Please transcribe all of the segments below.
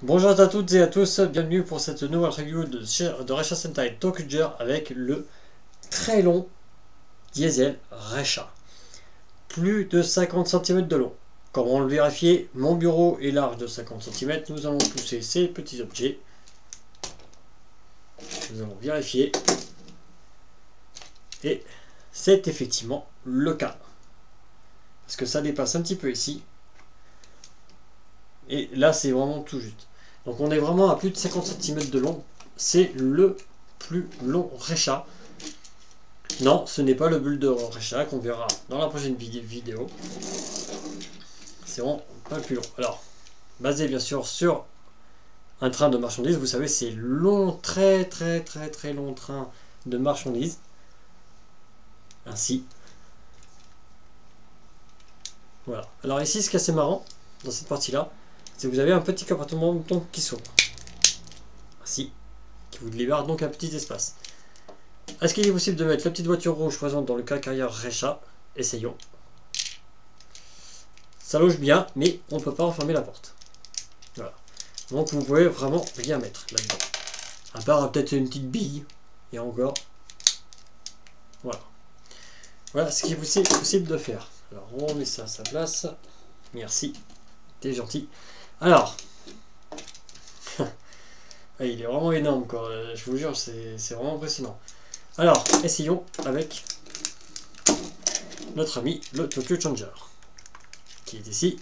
Bonjour à toutes et à tous, bienvenue pour cette nouvelle review de Reicha Sentai Tokuger avec le très long diesel Reicha. Plus de 50 cm de long. Comme on le vérifiait, mon bureau est large de 50 cm, nous allons pousser ces petits objets. Nous allons vérifier. Et c'est effectivement le cas. Parce que ça dépasse un petit peu ici. Et là c'est vraiment tout juste. Donc on est vraiment à plus de 50 cm de long. C'est le plus long Reicha. Non, ce n'est pas le bulle de Reicha qu'on verra dans la prochaine vidéo. C'est vraiment pas le plus long. Alors, basé bien sûr sur un train de marchandises. Vous savez, c'est long, très long train de marchandises. Ainsi. Voilà. Alors ici, ce qui est assez marrant dans cette partie-là, c'est que vous avez un petit compartiment donc qui s'ouvre. Ainsi. Qui vous libère donc un petit espace. Est-ce qu'il est possible de mettre la petite voiture rouge présente dans le cas carrière Reicha? Essayons. Ça loge bien, mais on ne peut pas refermer la porte. Voilà. Donc vous pouvez vraiment rien mettre là-dedans. À part peut-être une petite bille. Et encore. Voilà. Voilà ce qui est possible de faire. Alors on met ça à sa place. Merci. T'es gentil. Alors. Il est vraiment énorme quoi. Je vous jure, c'est vraiment impressionnant. Alors, essayons avec notre ami le Tokyo Changer, qui est ici.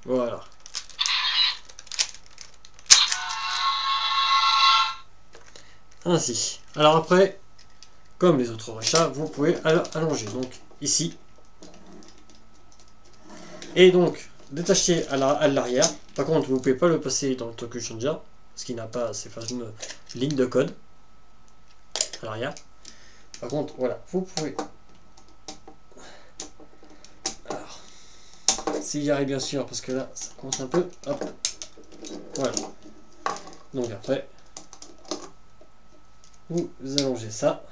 Voilà. Ainsi. Alors après, comme les autres Reicha, vous pouvez allonger. Donc ici. Et donc, détacher à l'arrière. Par contre, vous ne pouvez pas le passer dans le Tokyo Changer, parce qu'il n'a pas ces fameuses lignes de code à l'arrière. Par contre, voilà, vous pouvez. Alors, s'il y arrive bien sûr, parce que là, ça compte un peu. Hop. Voilà. Donc après, vous allongez ça.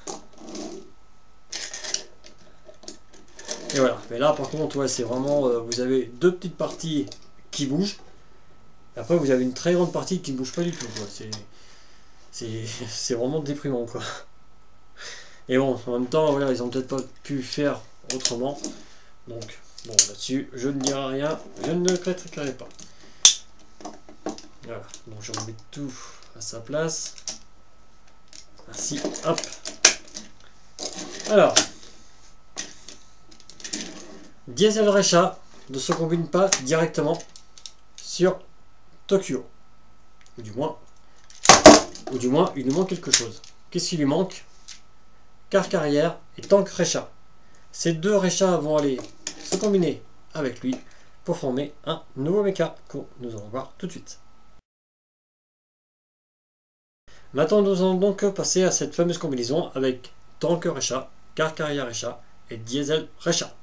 Et voilà. Mais là, par contre, ouais, c'est vraiment... vous avez deux petites parties qui bougent. Et après, vous avez une très grande partie qui ne bouge pas du tout. C'est vraiment déprimant, quoi. Et bon, en même temps, voilà, ils ont peut-être pas pu faire autrement. Donc, bon, là-dessus, je ne dirai rien. Je ne critiquerai pas. Voilà. Donc, je remets tout à sa place. Ainsi, hop. Alors, diesel Reicha ne se combine pas directement sur Tokyo. Ou du moins, il nous manque quelque chose. Qu'est-ce qui lui manque? Car carrière et tank Reicha. Ces deux Reicha vont aller se combiner avec lui pour former un nouveau mecha que nous allons voir tout de suite. Maintenant, nous allons donc passer à cette fameuse combinaison avec tank Reicha, car carrière Reicha et diesel Reicha.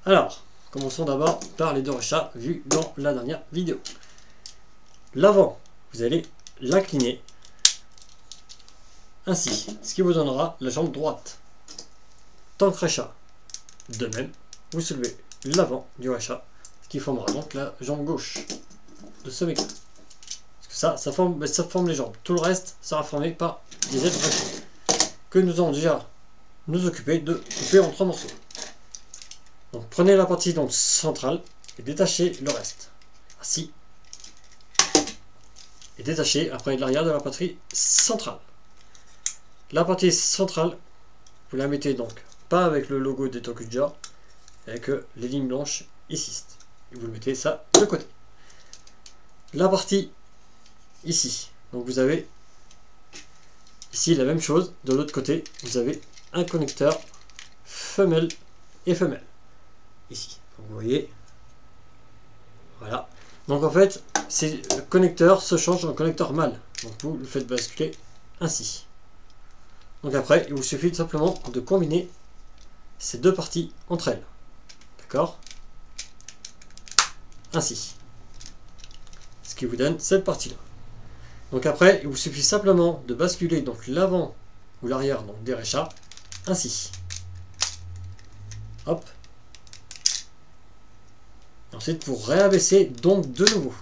Alors, commençons d'abord par les deux Reicha vus dans la dernière vidéo. L'avant, vous allez l'incliner ainsi, ce qui vous donnera la jambe droite. Tank Reicha, de même, vous soulevez l'avant du Reicha, ce qui formera donc la jambe gauche de ce mecha. Parce que ça forme les jambes. Tout le reste sera formé par des ailes Reicha, que nous allons déjà nous occuper de couper en trois morceaux. Donc prenez la partie donc centrale et détachez le reste. Ainsi. Et détachez après l'arrière de la partie centrale. La partie centrale, vous la mettez donc pas avec le logo des Tokuger, avec les lignes blanches ici. Et vous mettez ça de côté. La partie ici, donc vous avez ici la même chose. De l'autre côté, vous avez un connecteur femelle et femelle. Ici, donc vous voyez. Voilà. Donc en fait, ces connecteurs se changent en connecteur mâle. Donc vous le faites basculer ainsi. Donc après, il vous suffit tout simplement de combiner ces deux parties entre elles. D'accord? Ainsi. qui vous donne cette partie-là. Donc après, il vous suffit simplement de basculer donc l'avant ou l'arrière donc des réchats, ainsi. Hop. Ensuite, vous réabaissez donc de nouveau.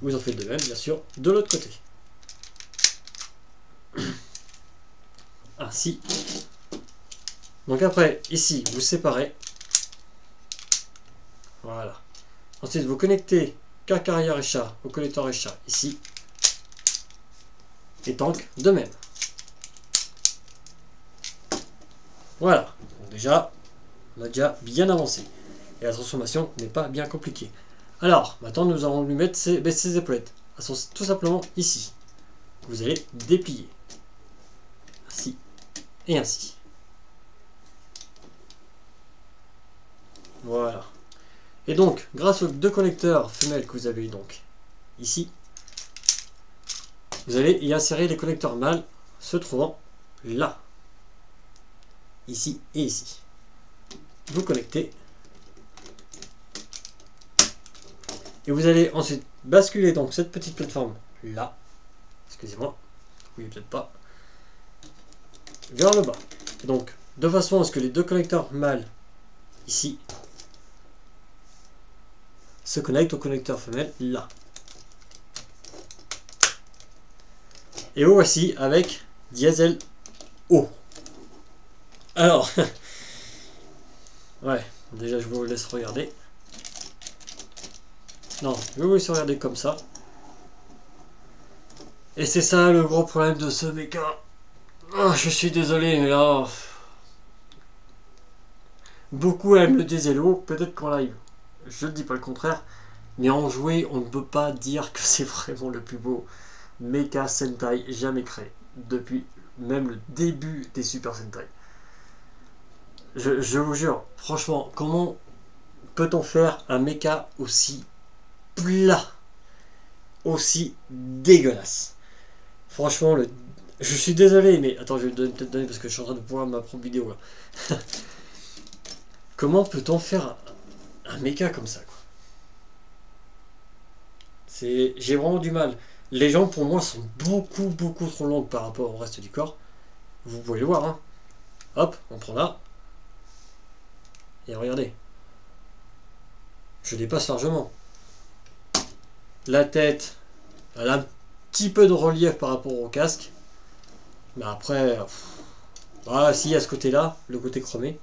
Vous en faites de même, bien sûr, de l'autre côté. Ainsi. Donc après, ici, vous séparez. Voilà. Ensuite, vous connectez cac arrière réchat au connecteur réchat ici. Et tank de même. Voilà. Donc déjà, on a déjà bien avancé. Et la transformation n'est pas bien compliquée. Alors, maintenant, nous allons lui mettre ces épaulettes. Elles sont tout simplement ici. Vous allez déplier. Ainsi. Et ainsi. Voilà. Et donc, grâce aux deux connecteurs femelles que vous avez donc ici, vous allez y insérer les connecteurs mâles se trouvant là. Ici et ici. Vous connectez. Et vous allez ensuite basculer donc cette petite plateforme là. Excusez-moi. Oui, peut-être pas. Vers le bas. Et donc, de façon à ce que les deux connecteurs mâles ici se connectent au connecteur femelle là. Et voici avec diesel O. Alors, ouais, déjà je vous laisse regarder. Non, je vais vous laisser regarder comme ça. Et c'est ça le gros problème de ce méca. Oh, je suis désolé, mais là... Beaucoup aiment le diesel O, peut-être qu'en live. Je ne dis pas le contraire. Mais en jouer, on ne peut pas dire que c'est vraiment le plus beau Mecha Sentai jamais créé. Depuis même le début des Super Sentai. Je vous jure, franchement, comment peut-on faire un mecha aussi plat, aussi dégueulasse? Franchement, je suis désolé, mais attends, je vais peut-être donner parce que je suis en train de voir ma propre vidéo là. Comment peut-on faire un mecha comme ça, quoi? J'ai vraiment du mal. Les jambes pour moi sont beaucoup trop longues par rapport au reste du corps. Vous pouvez le voir, hein. Hop, on prend là. Et regardez. Je dépasse largement. La tête, elle a un petit peu de relief par rapport au casque. Mais après, ah, si, à ce côté-là, le côté chromé.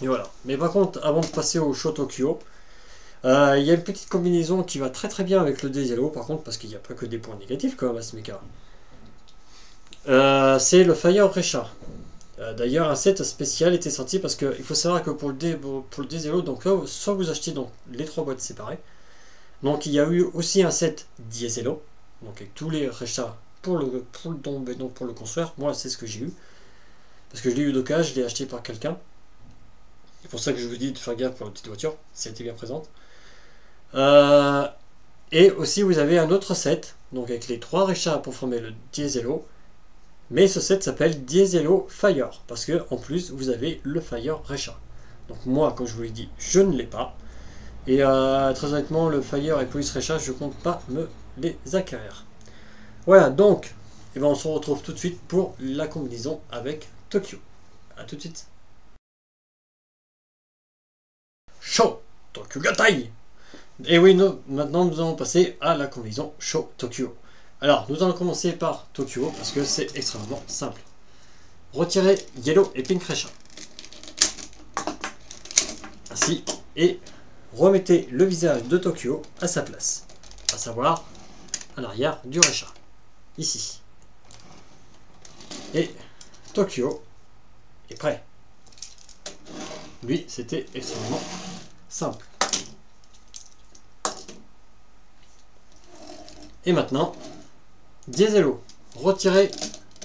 Et voilà. Mais par contre, avant de passer au Sho Tokyo, il y a une petite combinaison qui va très bien avec le Diesel, par contre, parce qu'il n'y a pas que des points négatifs quand même à ce mecha. C'est le Fire Recha. D'ailleurs, un set spécial était sorti parce qu'il faut savoir que pour le Diesel, donc là, soit vous achetez donc les 3 boîtes séparées. Donc il y a eu aussi un set Dieselo, donc avec tous les Recha pour le construire. Moi, c'est ce que j'ai eu. Parce que je l'ai eu d'occasion, je l'ai acheté par quelqu'un. C'est pour ça que je vous dis de faire gaffe pour la petite voiture, si elle était bien présente. Et aussi, vous avez un autre set, donc avec les 3 Recha pour former le Dieselo. Mais ce set s'appelle Dieselo Fire, parce que en plus, vous avez le Fire Recha. Donc moi, comme je vous l'ai dit, je ne l'ai pas. Et très honnêtement, le Fire et Police Recha, je compte pas me les acquérir. Voilà, donc, eh ben, on se retrouve tout de suite pour la combinaison avec Tokyo. A tout de suite. Sho Tokyo Gatai. Et oui, maintenant nous allons passer à la combinaison Sho Tokyo. Alors, nous allons commencer par Tokyo, parce que c'est extrêmement simple. Retirez Yellow et Pink Recha. Ainsi, et remettez le visage de Tokyo à sa place, à savoir à l'arrière du Recha, ici. Et Tokyo est prêt. Lui, c'était extrêmement simple. Et maintenant, Dieselo, retirez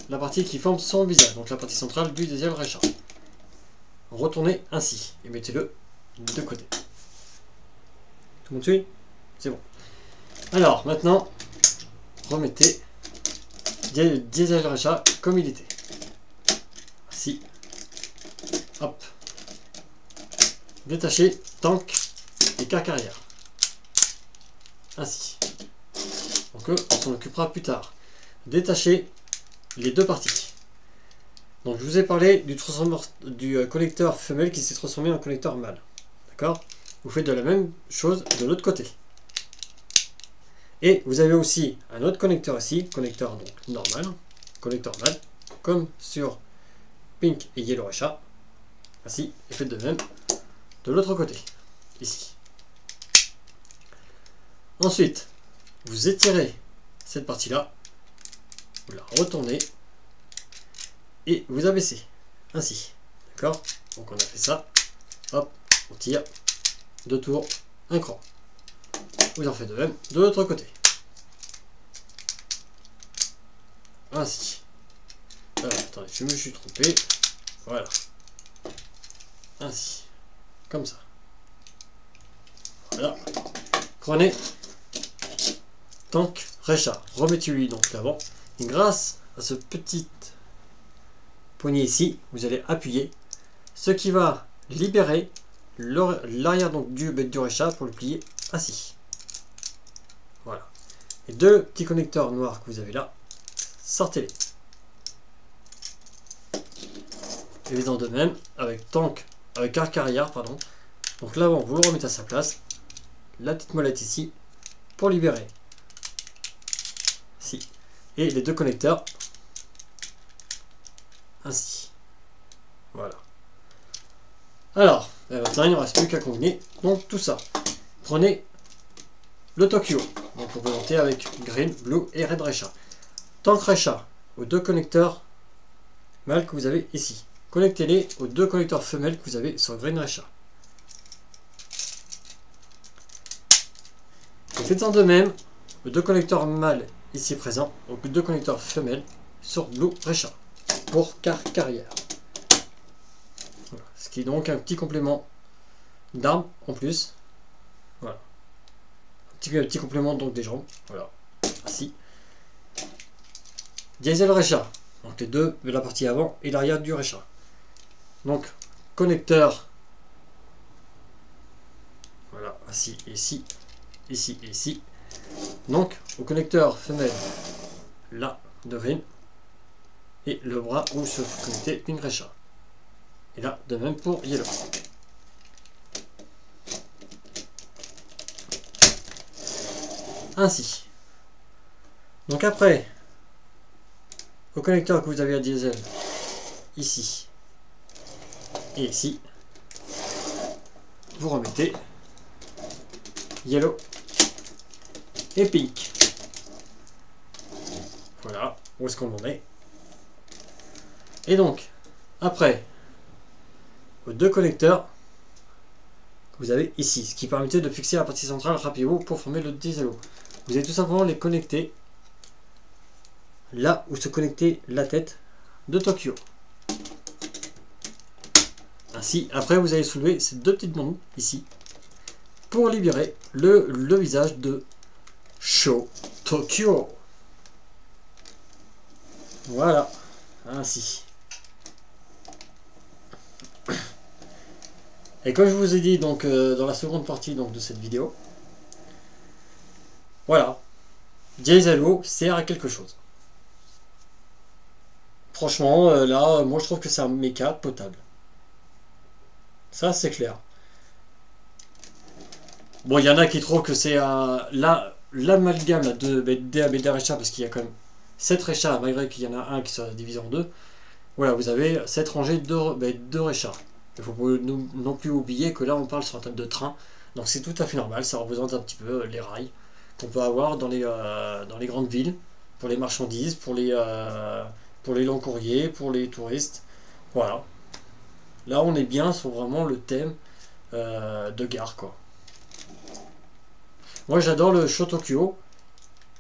la partie qui forme son visage, donc la partie centrale du Diesel Recha. Retournez ainsi et mettez-le de côté. Tout le monde suit? C'est bon. Alors, maintenant, remettez Diesel Recha comme il était. Ainsi. Hop. Détachez tank et cac arrière. ainsi. Donc on s'en occupera plus tard. Détacher les deux parties. Donc je vous ai parlé du connecteur femelle qui s'est transformé en connecteur mâle. D'accord? Vous faites de la même chose de l'autre côté. Et vous avez aussi un autre connecteur ici, connecteur donc normal, connecteur mâle, comme sur Pink et Yellow Resha. Ainsi, et faites de même de l'autre côté, ici. Ensuite, vous étirez cette partie-là, vous la retournez et vous abaissez, ainsi. D'accord? Donc on a fait ça, hop, on tire, 2 tours, un cran. Vous en faites de même de l'autre côté. Ainsi. Alors, attendez, je me suis trompé. Voilà. Ainsi. Comme ça. Voilà. Prenez Tank Resha. Remettez-lui donc l'avant. Et grâce à ce petit poignet ici, vous allez appuyer. Ce qui va libérer l'arrière donc du Resha pour le plier ainsi. Voilà. Et deux petits connecteurs noirs que vous avez là, sortez-les. Évidemment de même, avec arc arrière, pardon. Donc l'avant, vous le remettez à sa place. La petite molette ici, pour libérer. Ici. Et les deux connecteurs, ainsi. Voilà. Alors, maintenant il ne reste plus qu'à combiner donc tout ça. Prenez le Tokyo, donc pour présenter avec Green, Blue et Red Resha. Tank Resha, aux deux connecteurs mâles que vous avez ici. Connectez-les aux deux connecteurs femelles que vous avez sur Green Resha. Et faites-en de même aux deux connecteurs mâles ici présents, aux deux connecteurs femelles sur Blue Resha pour carrière. Voilà. Ce qui est donc un petit complément d'arme en plus. Voilà. Un petit complément donc des jambes. Voilà. Ainsi. Diesel Resha. Donc les deux de la partie avant et l'arrière du Resha. Donc connecteur. Voilà. Ainsi, ici, ici et ici. Donc au connecteur femelle là de Green. Et le bras où se connecter Pink Resha. Et là, de même pour Yellow. Ainsi. Donc après, au connecteur que vous avez à diesel, ici et ici, vous remettez Yellow et Pink. Voilà, où est-ce qu'on en est. Et donc, après, aux deux connecteurs que vous avez ici, ce qui permettait de fixer la partie centrale rapidement pour former le dieselo. Vous allez tout simplement les connecter là où se connectait la tête de Tokyo. Ainsi, après vous allez soulever ces deux petites bombes ici pour libérer le visage de Sho Tokyo. Voilà, ainsi. Et comme je vous ai dit donc dans la seconde partie donc, de cette vidéo, voilà, dieselo sert à quelque chose. Franchement, là, moi je trouve que c'est un méca potable. Ça, c'est clair. Bon, il y en a qui trouvent que c'est l'amalgame de DAB Resha, parce qu'il y a quand même 7 Resha, malgré qu'il y en a un qui soit divisé en deux. Voilà, vous avez 7 rangées de Resha. Il ne faut pas non plus oublier que là, on parle sur un table de train. Donc c'est tout à fait normal, ça représente un petit peu les rails qu'on peut avoir dans les grandes villes, pour les marchandises, pour les longs courriers, pour les touristes. Voilà. Là, on est bien sur vraiment le thème de gare, quoi. Moi, j'adore le Sho Tokyo.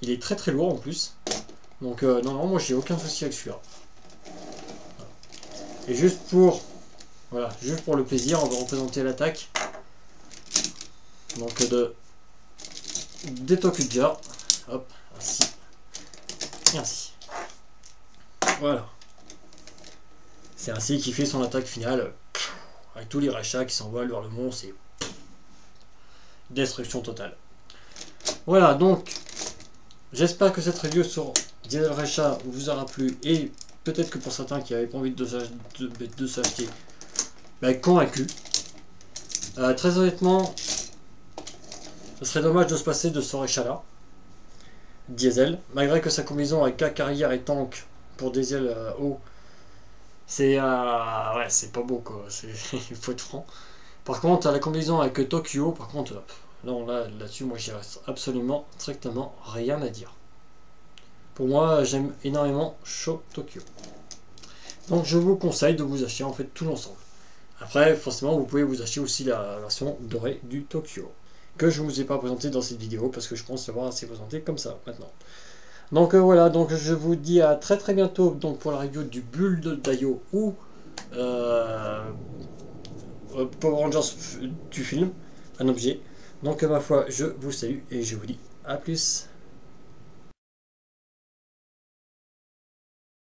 Il est très très lourd en plus. Donc, non, moi, j'ai aucun souci avec celui-là. Et juste pour le plaisir, on va représenter l'attaque. Donc, des Tokuja. Hop, ainsi. Et ainsi. Voilà. C'est ainsi qu'il fait son attaque finale. Avec tous les Resha qui s'envolent vers le mont, c'est destruction totale. Voilà, donc j'espère que cette review sur Diesel Reicha vous aura plu et peut-être que pour certains qui n'avaient pas envie de s'acheter, ben, convaincu. Très honnêtement, ce serait dommage de se passer de ce Reicha là, diesel, malgré que sa combinaison avec la carrière et tank pour diesel haut, c'est ouais, c'est pas beau quoi, il faut être franc. Par contre, à la combinaison avec Tokyo, par contre, non, là-dessus, moi, j'y reste absolument, strictement rien à dire. Pour moi, j'aime énormément Sho Tokyo. Donc, je vous conseille de vous acheter en fait tout l'ensemble. Après, forcément, vous pouvez vous acheter aussi la version dorée du Tokyo, que je ne vous ai pas présenté dans cette vidéo, parce que je pense l'avoir assez présenté comme ça, maintenant. Donc voilà, donc je vous dis à très très bientôt donc, pour la review du Bull de Daio ou Power Rangers du film, un objet. Donc ma foi, je vous salue et je vous dis à plus.